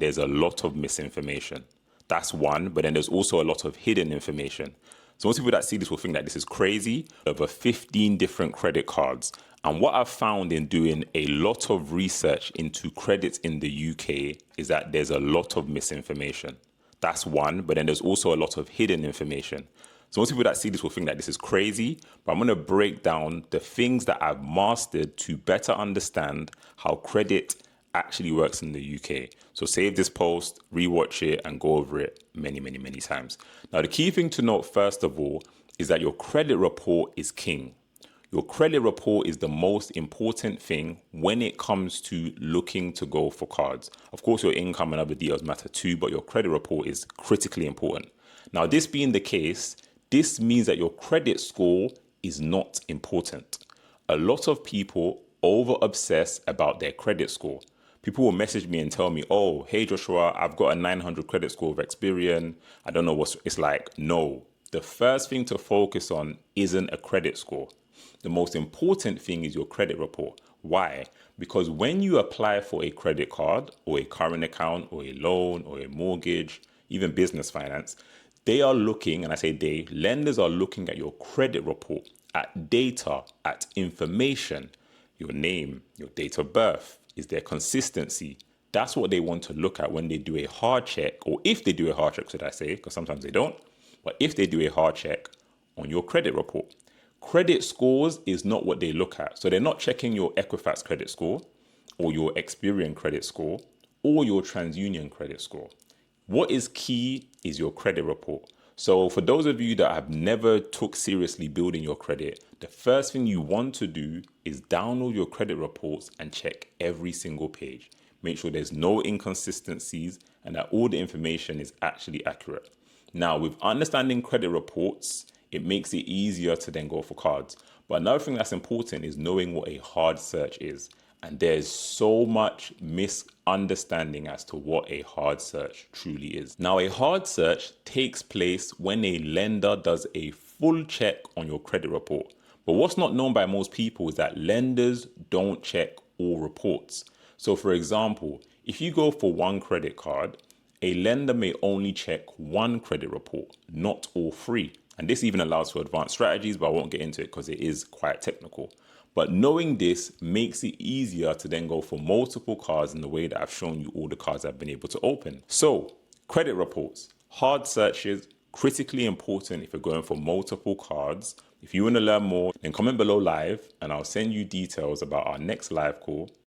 there's a lot of misinformation. That's one, but then there's also a lot of hidden information. So most people that see this will think that this is crazy. Over 15 different credit cards. And what I've found in doing a lot of research into credit in the UK is that there's a lot of misinformation. That's one, but then there's also a lot of hidden information. So most people that see this will think that this is crazy, but I'm going to break down the things that I've mastered to better understand how credit actually works in the UK. So save this post, rewatch it, and go over it many, many, many times. Now, the key thing to note, first of all, is that your credit report is king. Your credit report is the most important thing when it comes to looking to go for cards. Of course, your income and other details matter too, but your credit report is critically important. Now, this being the case, this means that your credit score is not important. A lot of people over obsess about their credit score. People will message me and tell me, oh, hey, Joshua, I've got a 900 credit score with Experian. I don't know what it's like. No, the first thing to focus on isn't a credit score. The most important thing is your credit report. Why? Because when you apply for a credit card or a current account or a loan or a mortgage, even business finance, they are looking, and I say they, lenders are looking at your credit report, at data, at information, your name, your date of birth. Is there consistency? That's what they want to look at when they do a hard check, or if they do a hard check, should I say, because sometimes they don't. But if they do a hard check on your credit report, credit scores is not what they look at. So they're not checking your Equifax credit score or your Experian credit score or your TransUnion credit score. What is key is your credit report. So for those of you that have never took seriously building your credit, the first thing you want to do is download your credit reports and check every single page. Make sure there's no inconsistencies and that all the information is actually accurate. Now, with understanding credit reports, it makes it easier to then go for cards. But another thing that's important is knowing what a hard search is. And there's so much misunderstanding as to what a hard search truly is. Now, a hard search takes place when a lender does a full check on your credit report. But what's not known by most people is that lenders don't check all reports. So for example, if you go for one credit card, a lender may only check one credit report, not all three. And this even allows for advanced strategies, but I won't get into it because it is quite technical. But knowing this makes it easier to then go for multiple cards in the way that I've shown you all the cards I've been able to open. So credit reports, hard searches, critically important if you're going for multiple cards. If you want to learn more, then comment below live and I'll send you details about our next live call